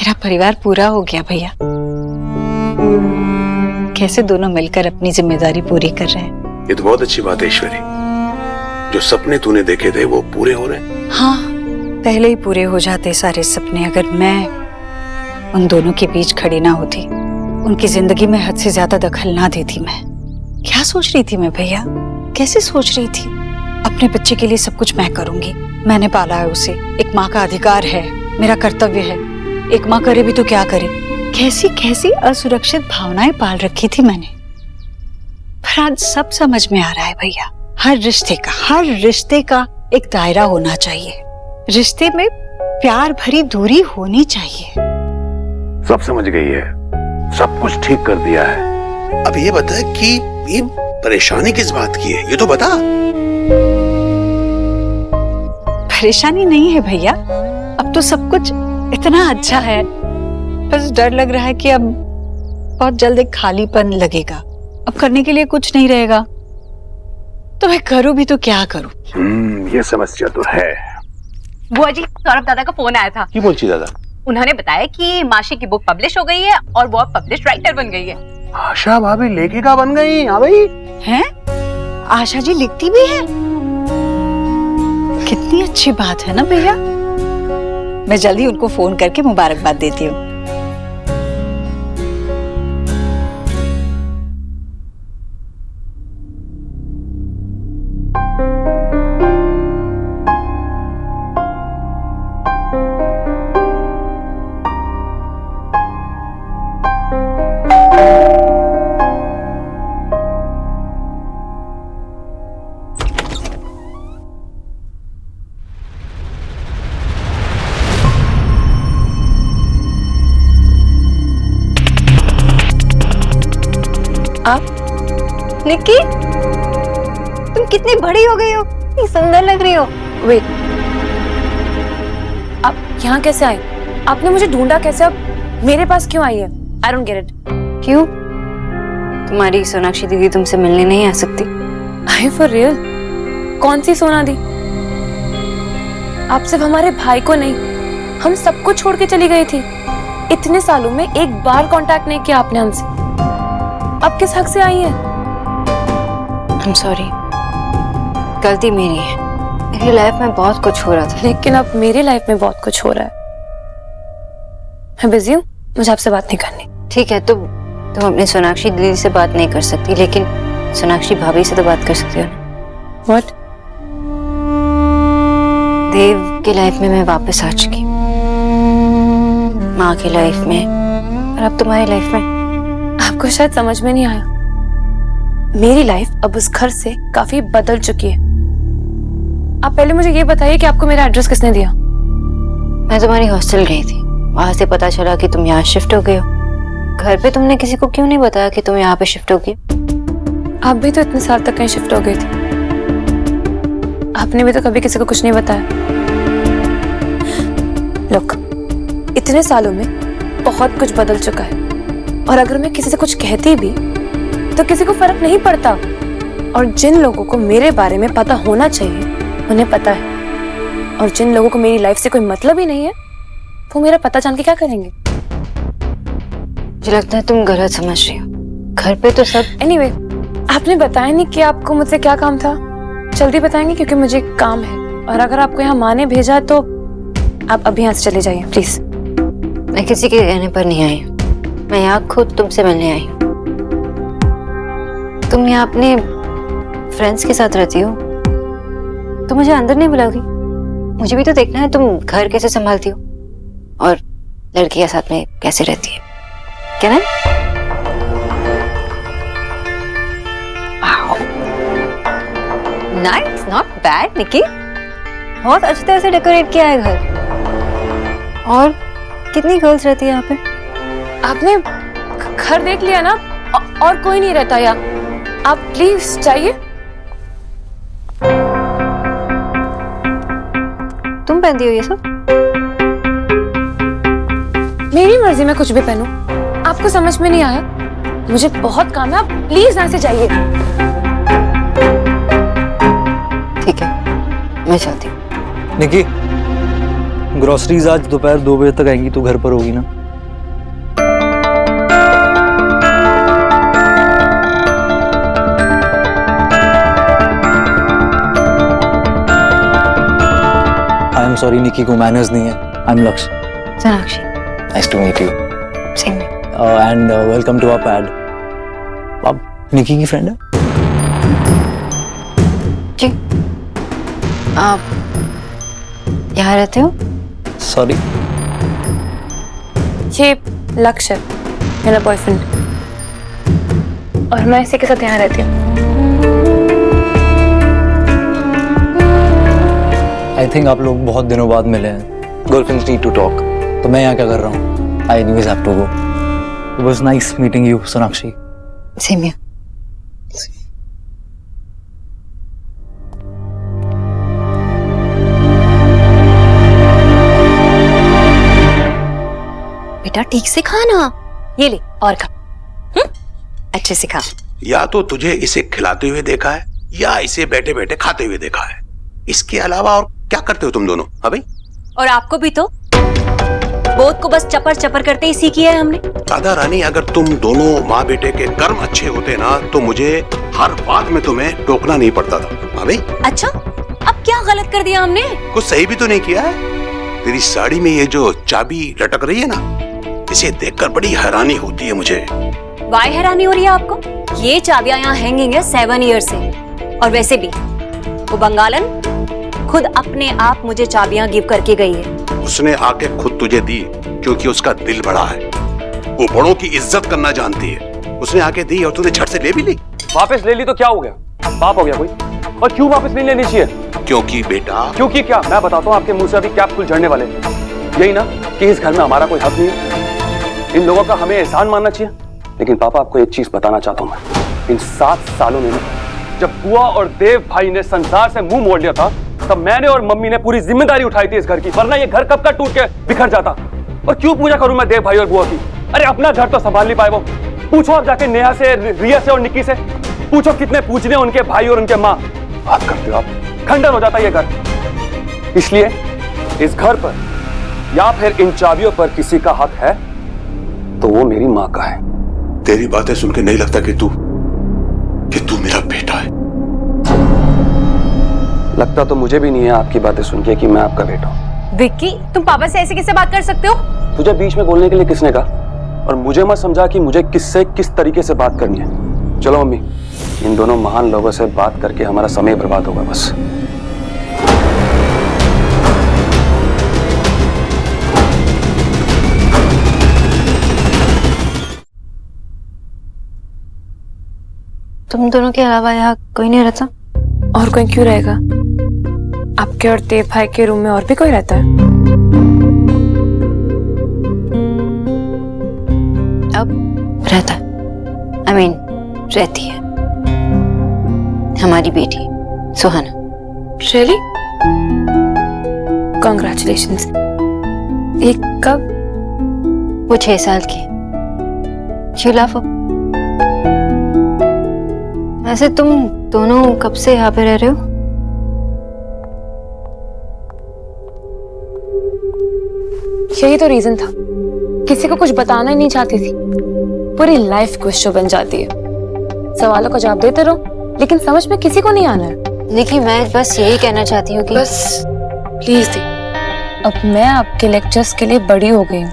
मेरा परिवार पूरा हो गया भैया। कैसे दोनों मिलकर अपनी जिम्मेदारी पूरी कर रहे हैं। ये तो बहुत अच्छी बात है ईश्वरी, जो सपने तूने देखे थे वो पूरे हो रहे हैं। हाँ, पहले ही पूरे हो जाते सारे सपने अगर मैं उन दोनों के बीच खड़ी ना होती, उनकी जिंदगी में हद से ज्यादा दखल ना देती। मैं क्या सोच रही थी मैं भैया, कैसे सोच रही थी। अपने बच्चे के लिए सब कुछ मैं करूंगी, मैंने पाला है उसे, एक माँ का अधिकार है, मेरा कर्तव्य है। एक माँ करे भी तो क्या करे। कैसी कैसी असुरक्षित भावनाएं पाल रखी थी मैंने, पर आज सब समझ में आ रहा है भैया। हर रिश्ते का एक दायरा होना चाहिए। रिश्ते में प्यार भरी दूरी होनी चाहिए। सब समझ गई है, सब कुछ ठीक कर दिया है। अब ये बता कि ये परेशानी किस बात की है, ये तो बता। परेशानी नहीं है भैया, अब तो सब कुछ इतना अच्छा है। बस डर लग रहा है कि अब बहुत जल्द एक खालीपन लगेगा, अब करने के लिए कुछ नहीं रहेगा। तो मैं करूं भी तो क्या करूं। ये समस्या तो है। बुआ जी, सौरभ दादा का फोन आया था। की बोलची दादा? उन्होंने बताया कि माशी की बुक पब्लिश हो गई है और वो अब पब्लिश राइटर बन गई है। आशा भाभी लेखिका बन गई। हाँ भाई। हैं? आशा जी लिखती भी है? कितनी अच्छी बात है ना भैया। मैं जल्दी उनको फोन करके मुबारकबाद देती हूँ। आप निक्की, तुम कितनी बड़ी हो गई हो, कितनी सुंदर लग रही हो। वेट, आप यहाँ कैसे आए? आपने मुझे ढूंढा कैसे? अब मेरे पास क्यों आई है? I don't get it. क्यों? तुम्हारी सोनाक्षी दीदी तुमसे मिलने नहीं आ सकती? I for real? कौन सी सोना दी? आप सिर्फ हमारे भाई को नहीं, हम सबको छोड़ के चली गई थी। इतने सालों में एक बार कांटेक्ट नहीं किया आपने हमसे। अब किस हक से आई है? I'm sorry, गलती मेरी है। मेरी लाइफ में बहुत कुछ हो रहा था। लेकिन अब मेरी लाइफ में बहुत कुछ हो रहा है। मैं बिजी हूँ, मुझे आपसे बात नहीं करनी। ठीक है, तुम अपनी सोनाक्षी दीदी से बात नहीं कर सकती, लेकिन सोनाक्षी भाभी से तो बात कर सकती हो ना। What? देव की लाइफ में मैं वापस आ चुकी, माँ की लाइफ में, और अब तुम्हारी लाइफ में। आपको शायद समझ में नहीं आया, मेरी लाइफ अब उस घर से काफी बदल चुकी है। आप पहले मुझे ये बताइए कि आपको मेरा एड्रेस किसने दिया? मैं तुम्हारी हॉस्टल गई थी, वहां से पता चला कि तुम यहाँ शिफ्ट हो गए हो। घर पे तुमने किसी को क्यों नहीं बताया कि तुम यहाँ पे शिफ्ट हो गई? आप भी तो इतने साल तक कहीं शिफ्ट हो गई थी, आपने भी तो कभी किसी को कुछ नहीं बताया। लुक, इतने सालों में बहुत कुछ बदल चुका है, और अगर मैं किसी से कुछ कहती भी तो किसी को फर्क नहीं पड़ता। और जिन लोगों को मेरे बारे में पता होना चाहिए उन्हें पता है, और जिन लोगों को मेरी लाइफ से कोई मतलब ही नहीं है वो मेरा पता जान के क्या करेंगे? मुझे लगता है तुम गलत समझ रही हो। घर पे तो सब। एनीवे, आपने बताया नहीं कि आपको मुझसे क्या काम था। जल्दी बताएंगे क्योंकि मुझे काम है, और अगर आपको यहाँ माँ ने भेजा तो आप अभी यहाँ से चले जाइए प्लीज। मैं किसी के कहने पर नहीं आई, मैं यहाँ खुद तुमसे मिलने आई हूँ। तुम यहाँ अपने फ्रेंड्स के साथ रहती हो, तो मुझे अंदर नहीं बुलाओगी? मुझे भी तो देखना है तुम घर कैसे संभालती हो और लड़की के साथ में कैसे रहती है। क्या ना? नाइस, नॉट बैड निकी। बहुत अच्छी तरह से डेकोरेट किया है घर। और कितनी गर्ल्स रहती है यहाँ पे? आपने घर देख लिया ना, और कोई नहीं रहता यहाँ। आप प्लीज जाइए। तुम पहनती हो ये सब? मेरी मर्जी में कुछ भी पहनूं, आपको समझ में नहीं आया? मुझे बहुत काम है, आप प्लीज यहाँ से जाइए। ठीक है, मैं चलती हूँ। निकी, ग्रोसरीज आज दोपहर 2 बजे तक आएंगी, तू घर पर होगी ना? I'm sorry निकी को मैनर्स नहीं है. I'm Laksh. Sonakshi. Nice to meet you. Same here. And welcome to our pad. आप निकी की फ्रेंड है? जी. आप यहाँ रहते हो? Sorry. ये लक्ष्य है, मेरा बॉयफ्रेंड, और मैं इसी के साथ यहाँ रहती हूँ. I think आप लोग बहुत दिनों बाद मिले हैं. Girlfriends need to talk. तो मैं यहाँ क्या कर रहा हूँ? I anyways have to go. It was nice meeting you, Sonakshi. Same here. बेटा ठीक से खाना. ये ले और खा. अच्छे से खा. या तो तुझे इसे खिलाते हुए देखा है या इसे बैठे बैठे खाते हुए देखा है. इसके अलावा और क्या करते हो तुम दोनों? हाँ भाई. और आपको भी तो बोध को बस चपर चपर करते ही सीखी है हमने. राधा रानी, अगर तुम दोनों माँ बेटे के कर्म अच्छे होते ना तो मुझे हर बात में तुम्हें टोकना नहीं पड़ता था. हाँ भाई. अच्छा, अब क्या गलत कर दिया हमने? कुछ सही भी तो नहीं किया है. तेरी साड़ी में ये जो चाबी लटक रही है ना, इसे देखकर बड़ी हैरानी होती है मुझे. वाई हैरानी हो रही है आपको? ये चाबियां यहाँ हैंगिंग है 7 ईयर से. और वैसे भी वो बंगालन खुद अपने आप मुझे चाबियां गिव करके गई है. उसने आके खुद तुझे दी क्योंकि उसका दिल बड़ा है. वो बड़ों की इज्जत करना जानती है. उसने आके दी और तूने झट से ले भी ली. वापस ले ली तो क्या हो गया? पाप हो गया कोई? और क्यों वापस नहीं लेनी चाहिए? क्योंकि बेटा. क्योंकि क्या? मैं बताता हूँ, आपके मुंह से अभी क्या फूल झड़ने वाले. यही ना कि इस घर में हमारा कोई हक नहीं है. इन लोगों का हमें एहसान मानना चाहिए. लेकिन पापा, आपको एक चीज बताना चाहता हूँ मैं. इन 7 सालों में जब बुआ और देव भाई ने संसार से मुंह मोड़ लिया था, तब मैंने और मम्मी ने पूरी जिम्मेदारी उठाई थी इस घर की. वरना ये घर कब का टूट के बिखर जाता. और क्यों पूजा करूं मैं देव भाई और बुआ की? अरे अपना घर तो संभाल नहीं पाए वो. पूछो आप जाके नेहा से, रिया से और निक्की से. पूछो कितने पूजने उनके भाई और उनके माँ. बात करते हो आप, खंडर हो जाता ये घर. इसलिए इस घर पर या फिर इन चाबियों पर किसी का हक है तो वो मेरी माँ का है. तेरी बातें सुन के नहीं लगता कि तू मेरा बेटा है. लगता तो मुझे भी नहीं है आपकी बातें सुन के कि मैं आपका बेटा हूँ. विक्की, तुम पापा से ऐसे कैसे बात कर सकते हो? तुझे बीच में बोलने के लिए किसने कहा? और मुझे मत समझा कि मुझे किससे किस तरीके से बात करनी है. चलो मम्मी, इन दोनों महान लोगों से बात करके हमारा समय बर्बाद होगा बस. तुम दोनों के अलावा यहाँ कोई नहीं रहता? और कोई क्यों रहेगा? आपके और देव भाई के रूम में और भी कोई रहता है? अब रहता है. I mean, रहती है हमारी बेटी सुहाना. Really? Congratulations. ये कब? वो 6 साल की. क्यों लाफो? वैसे तुम दोनों कब से यहाँ पे रह रहे हो? यही तो रीजन था. किसी को कुछ बताना ही नहीं चाहती थी. पूरी लाइफ क्विज शो बन जाती है. सवालों का जवाब देते रहो लेकिन समझ में किसी को नहीं आना है. देखिए, मैं बस यही कहना चाहती हूँ कि बस प्लीज दी. अब मैं आपके लेक्चर्स के लिए बड़ी हो गई हूँ.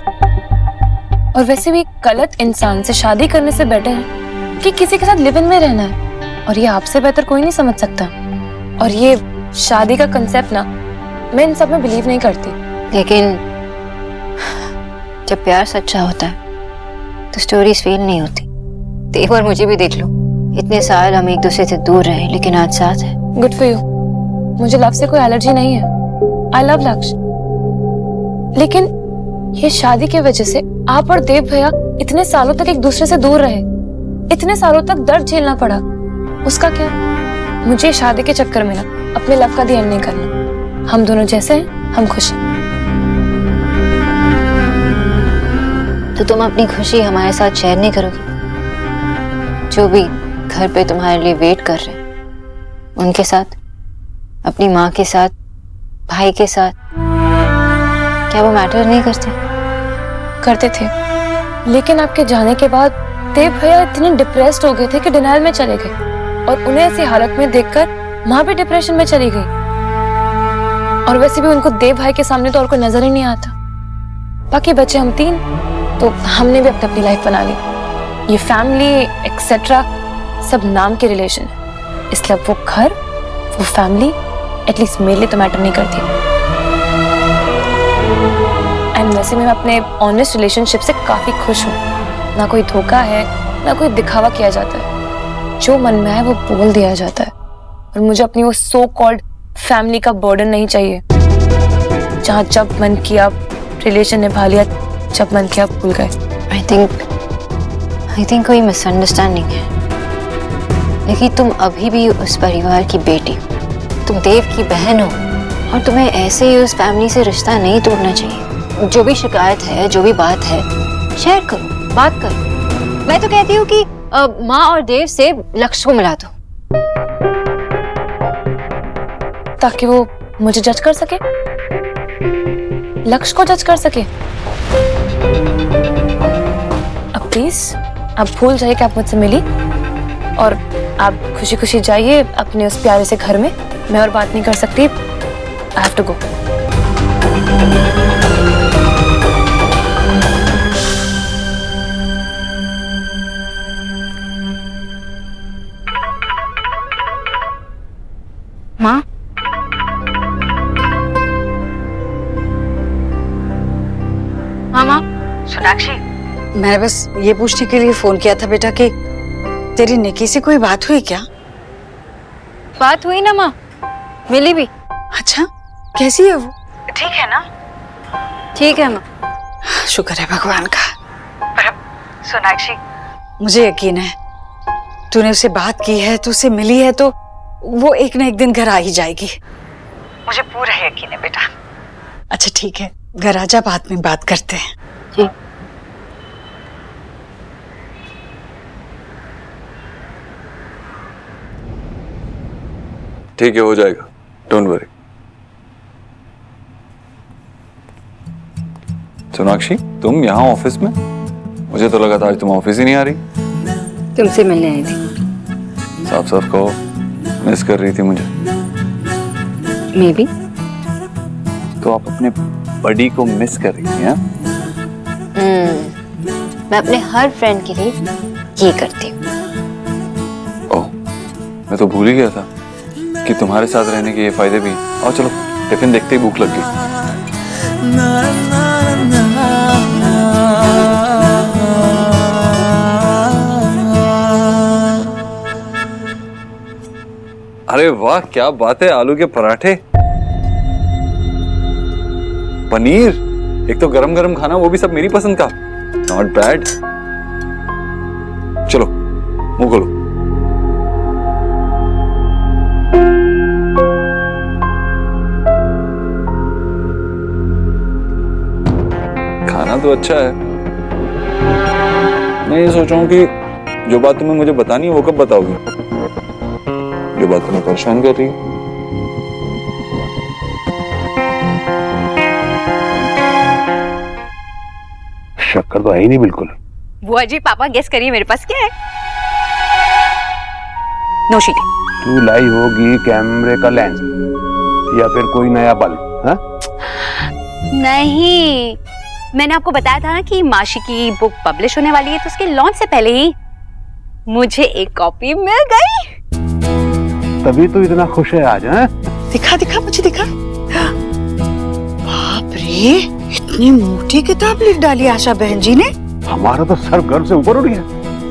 और वैसे भी एक गलत इंसान से शादी करने से बेटर है कि किसी के साथ लिव इन में रहना है. और ये आपसे बेहतर कोई नहीं समझ सकता. और ये शादी का कंसेप्ट ना, मैं इन सब में बिलीव नहीं करती. लेकिन जब प्यार सच्चा होता है तो स्टोरीज फेल नहीं होती. एक बार मुझे भी देख लो. इतने साल हम एक दूसरे से दूर रहे लेकिन आज साथ है. Good for you. मुझे लव से कोई एलर्जी नहीं है. आई लव लक्ष्य. लेकिन ये शादी की वजह से आप और देव भैया इतने सालों तक एक दूसरे से दूर रहे. इतने सालों तक दर्द झेलना पड़ा. उसका क्या? मुझे शादी के चक्कर में ना अपने लव का दी एंड नहीं करना. हम दोनों जैसे हैं, हम खुश हैं. तो तुम अपनी खुशी हमारे साथ शेयर नहीं करोगी? जो भी घर पे तुम्हारे लिए वेट कर रहे हैं उनके साथ, अपनी माँ के साथ, भाई के साथ, क्या वो मैटर नहीं करते? करते थे. लेकिन आपके जाने के बाद देव भैया इतने डिप्रेस्ड हो गए थे कि डिनाइल में चले गए. और उन्हें ऐसी हालत में देखकर माँ भी डिप्रेशन में चली गई. और वैसे भी उनको देव भाई के सामने तो और कोई नजर ही नहीं आता। बाकी बच्चे हम 3, तो हमने भी अपनी अपनी लाइफ बना ली। ये फैमिली एक्सेट्रा सब नाम के रिलेशन है, इसलिए अब वो घर, वो फैमिली एटलीस्ट मेरे लिए तो मैटर नहीं करती। एंड वैसे मैं अपने ऑनेस्ट रिलेशनशिप से काफी खुश हूँ। ना कोई धोखा है, ना कोई दिखावा किया जाता है। जो मन में है वो बोल दिया जाता है। और मुझे अपनी वो सो कॉल्ड फैमिली का बर्डन नहीं चाहिए, जहाँ जब मन किया रिलेशन निभा लिया, जब मन किया भूल गए। आई थिंक कोई मिसअंडरस्टैंडिंग है। लेकिन तुम अभी भी उस परिवार की बेटी हो, तुम देव की बहन हो, और तुम्हें ऐसे ही उस फैमिली से रिश्ता नहीं तोड़ना चाहिए। जो भी शिकायत है, जो भी बात है, शेयर करो, बात करो। मैं तो कहती हूँ कि माँ और देव से लक्ष्य को मिला दो, ताकि वो मुझे जज कर सके, लक्ष्य को जज कर सके। अब प्लीज आप भूल जाइए कि आप मुझसे मिली, और आप खुशी खुशी जाइए अपने उस प्यारे से घर में। मैं और बात नहीं कर सकती। I have to go. माँ। मामा। सोनाक्षी, मैंने बस ये पूछने के लिए फोन किया था बेटा कि तेरी निकी से कोई बात हुई क्या? बात हुई ना माँ, मिली भी। अच्छा, कैसी है वो? ठीक है ना? ठीक है माँ। शुक्र है भगवान का। पर अब सोनाक्षी, मुझे यकीन है तूने उससे बात की है, तू उससे मिली है, तो वो एक ना एक दिन घर आ ही जाएगी। मुझे पूरा यकीन है बेटा। अच्छा ठीक है, घर आजा, बाद में बात करते हैं। जी। ठीक है, हो जाएगा, डोंट वरी। सोनाक्षी, तुम यहाँ ऑफिस में? मुझे तो लगा था आज तुम ऑफिस ही नहीं आ रही। तुमसे मिलने आई थी। साफ साफ कहो, मिस कर रही थी मुझे? May be. तो आप अपने बडी को मिस कर रही थी? मैं अपने हर फ्रेंड के लिए ये करती हूँ। ओह, मैं तो भूल ही गया था कि तुम्हारे साथ रहने के ये फायदे भी हैं। आओ चलो, टिफिन देखते ही भूख लग गई। अरे वाह, क्या बात है, आलू के पराठे, पनीर, एक तो गरम गरम खाना, वो भी सब मेरी पसंद का। Not bad. चलो मुंह खोलो। खाना तो अच्छा है। मैं ये सोच रहा हूँ कि जो बात तुम्हें मुझे बतानी है वो कब बताओगी? जो बात तुम्हें परेशान कर रही है। शक्कर तो है ही नहीं बिल्कुल। बुआ जी, पापा गेस करिए मेरे पास क्या है? नोशी। तू लाई होगी कैमरे का लेंस या फिर कोई नया बल्ब? हाँ? नहीं, मैंने आपको बताया था ना कि माशी की बुक पब्लिश होने वाली है, तो उसके लॉन्च से पहले ही मुझे एक कॉपी मिल गई। तभी तो इतना खुश है आज। हैं? दिखा दिखा, मुझे दिखा। बाप रे, इतनी मोटी किताब लिख डाली आशा बहन जी ने। हमारा तो सर गर्व से ऊपर उठ गया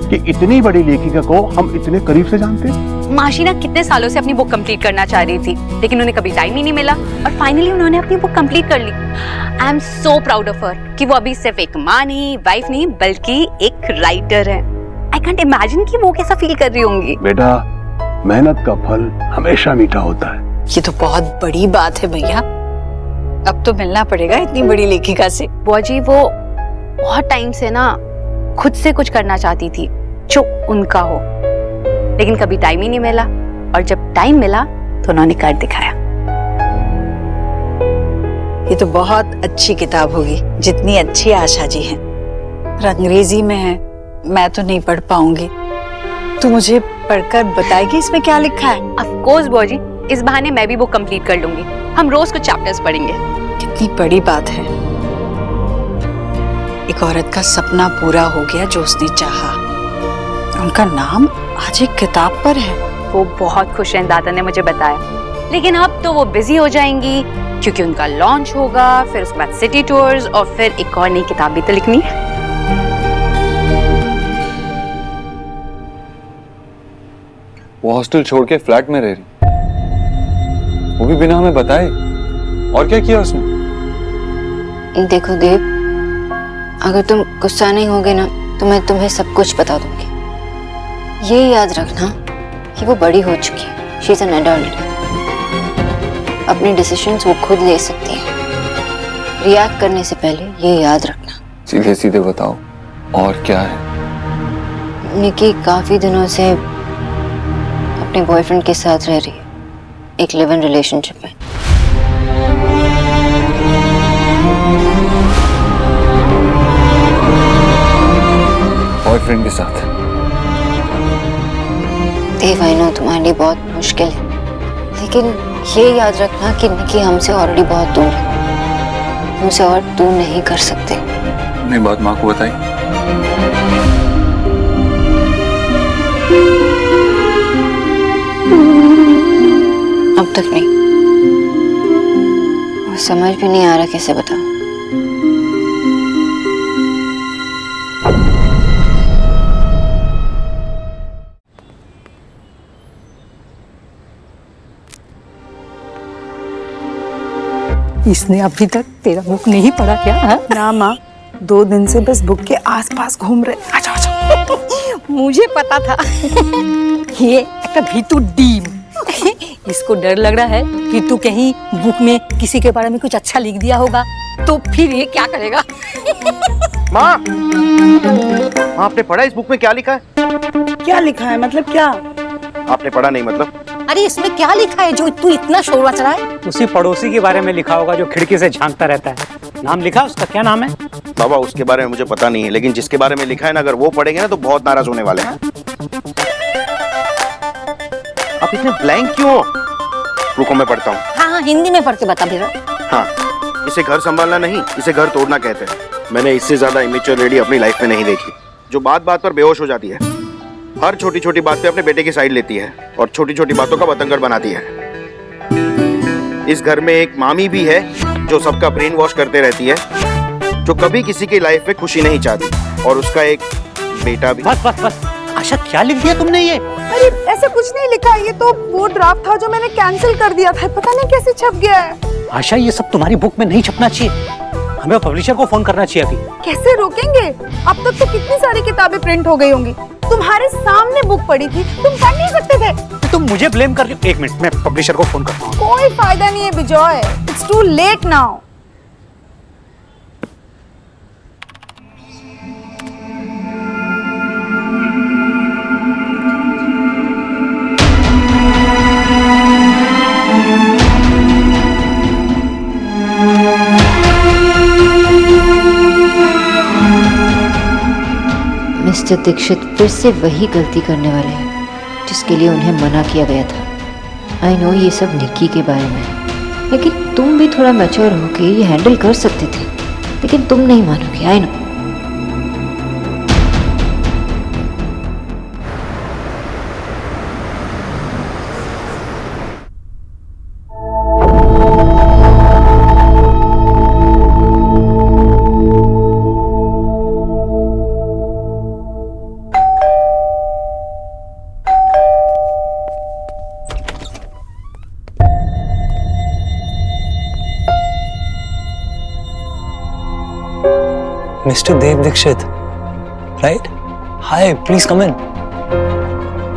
कि इतनी बड़ी लेखिका को हम इतने करीब से जानते हैं। माशी ना कितने सालों से अपनी बुक कंप्लीट करना चाह रही थी, लेकिन उन्हें कभी टाइम ही नहीं मिला, और फाइनली उन्होंने अपनी बुक कंप्लीट कर ली। I am so proud of her कि वो अभी सिर्फ एक माँ नहीं, वाइफ नहीं, बल्कि एक राइटर है। आई कांट इमेजिन कि वो कैसा फील कर रही होंगी। बेटा, मेहनत का फल हमेशा मीठा होता है। ये तो बहुत बड़ी बात है भैया। अब तो मिलना पड़ेगा इतनी बड़ी लेखिका से। बुआ जी, वो बहुत टाइम से ना खुद से कुछ करना चाहती थी जो उनका हो, लेकिन कभी टाइम ही नहीं मिला, और जब टाइम मिला तो उन्होंने कर दिखाया। ये तो बहुत अच्छी किताब होगी, जितनी अच्छी आशा जी हैं। अंग्रेजी में है, मैं तो नहीं पढ़ पाऊंगी। तू मुझे पढ़कर बताएगी इसमें क्या लिखा है? ऑफ कोर्स बुआ जी, इस बहाने मैं भी बुक कंप्लीट कर लूंगी। हम रोज कुछ चैप्टर्स पढ़ेंगे। कितनी बड़ी बात है, एक औरत का सपना पूरा हो गया जो उसने चाहा। उनका नाम आज एक किताब पर है। वो बहुत खुश हैं, दादा ने मुझे बताया। लेकिन अब तो वो बिजी हो जाएंगी क्योंकि उनका लॉन्च होगा, फिर उसके बाद सिटी टूर्स और फिर एक और नई किताब भी तो लिखनी है। वो हॉस्टल छोड़ के फ्लैट में रह रही, वो भी बिना हमें बताए। और क्या किया उसने? देखो देव, अगर तुम गुस्सा नहीं होगे ना तो मैं तुम्हें सब कुछ बता दूंगी। ये याद रखना कि वो बड़ी हो चुकी है, शी इज एन एडल्ट। अपने डिसीजंस वो खुद ले सकती है। रिएक्ट करने से पहले ये याद रखना। सीधे सीधे बताओ, और क्या है? निकी काफी दिनों से अपने बॉयफ्रेंड के साथ रह रही है, एक लिव इन रिलेशनशिप में। बॉयफ्रेंड के साथ? देव, आई नो तुम्हारे लिए बहुत मुश्किल है, लेकिन ये याद रखना कि निकी हमसे ऑलरेडी बहुत दूर है। हमसे और दूर नहीं कर सकते। नहीं, बात माँ को बताई? अब तक नहीं। वो समझ भी नहीं आ रहा कैसे बताऊं। इसने अभी तक तेरा बुक नहीं पढ़ा क्या? हा? ना माँ, 2 दिन से बस बुक के आसपास घूम रहे। अच्छा अच्छा। मुझे पता था। ये एक भीतू डीम। इसको डर लग रहा है कि तू कहीं बुक में किसी के बारे में कुछ अच्छा लिख दिया होगा, तो फिर ये क्या करेगा? माँ, आपने पढ़ा इस बुक में क्या लिखा है? क्या लिखा है मतलब क्या? आपने पढ़ा नहीं मतलब? अरे इसमें क्या लिखा है जो तू इतना शोर मचा रहा है? उसी पड़ोसी के बारे में लिखा होगा जो खिड़की से झांकता रहता है। नाम लिखा उसका? क्या नाम है? बाबा, उसके बारे में मुझे पता नहीं है, लेकिन जिसके बारे में लिखा है ना, अगर वो पढ़ेंगे ना तो बहुत नाराज होने वाले हैं। आप इतने ब्लैंक क्यों हो? रुको मैं पढ़ता हूँ। हाँ, हिंदी में पढ़ के बता फिर। हाँ, इसे घर संभालना नहीं, इसे घर तोड़ना कहते हैं। मैंने इससे ज्यादा इमेच्योर लेडी अपनी लाइफ में नहीं देखी, जो बात बात पर बेहोश हो जाती है, हर छोटी छोटी बात पे अपने बेटे की साइड लेती है और छोटी छोटी बातों का बतंगड़ बनाती है। इस घर में एक मामी भी है जो सबका ब्रेन वॉश करते रहती है, जो कभी किसी की लाइफ में खुशी नहीं चाहती, और उसका एक बेटा भी। बस बस बस, आशा क्या लिख दिया तुमने ये? अरे ऐसा कुछ नहीं लिखा, ये तो वो ड्राफ्ट था जो मैंने कैंसिल कर दिया था, पता नहीं कैसे छप गया है। आशा, ये सब तुम्हारी बुक में नहीं छपना चाहिए। हमें पब्लिशर को फोन करना चाहिए अभी। कैसे रोकेंगे? अब तक तो कितनी सारी किताबें प्रिंट हो गई होंगी। तुम्हारे सामने बुक पड़ी थी, तुम पढ़ नहीं सकते थे। तुम मुझे ब्लेम कर रही हो? 1 मिनट, मैं पब्लिशर को फोन करता हूँ। कोई फायदा नहीं है Vijay, it's too late now. Mister Dikshit फिर से वही गलती करने वाले हैं जिसके लिए उन्हें मना किया गया था। आई नो ये सब निक्की के बारे में है, लेकिन तुम भी थोड़ा मैच्योर होके ये हैंडल कर सकते थे, लेकिन तुम नहीं मानोगे। I know. Mr. Dev Dikshit, right? Hi, please come in.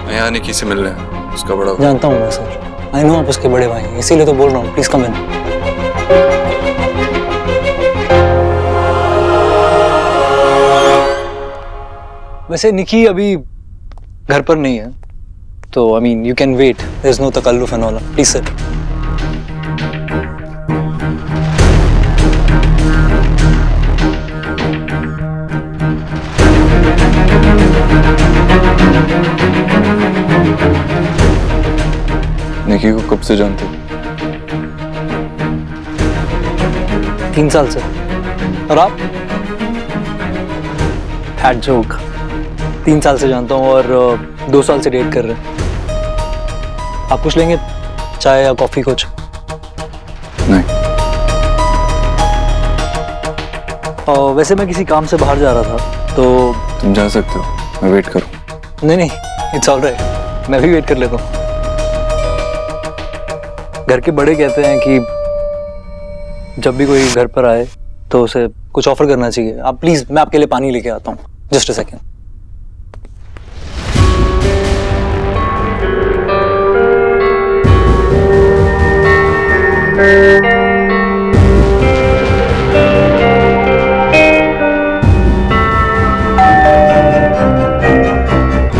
मैं यहाँ निकी से मिल रहा है, उसका बड़ा। जानता हूँ मैं सर, आई नो आप उसके बड़े भाई हैं, इसीलिए तो बोल रहा हूँ, प्लीज कम इन। वैसे निकी अभी घर पर नहीं है, तो I mean you can wait, there is no तकल्लुफ and all. Please sir. Nikki Nikki को कब से जानते हो? 3 साल से। और आप? Had joke. 3 साल से जानता हूँ और 2 साल से डेट कर रहे हैं। आप पूछ लेंगे चाय या कॉफी कुछ? नहीं। और वैसे मैं किसी काम से बाहर जा रहा था तो। तुम जा सकते हो, मैं वेट करूँ। नहीं, इट्स ऑलराइट, मैं भी वेट कर लेता हूँ। घर के बड़े कहते हैं कि जब भी कोई घर पर आए तो उसे कुछ ऑफर करना चाहिए। आप प्लीज, मैं आपके लिए पानी लेके आता हूँ। Just a second.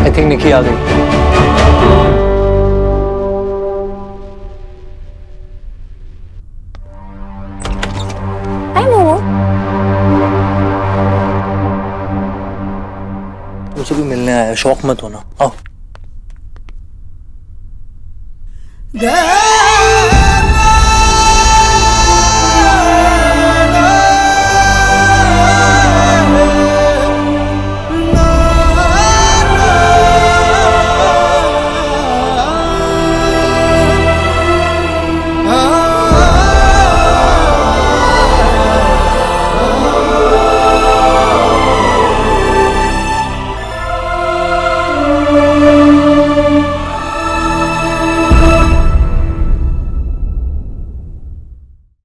I think Nikki आ गई। हाय मोमो। मुझे भी मिलने आया, शौक मत होना। आओ।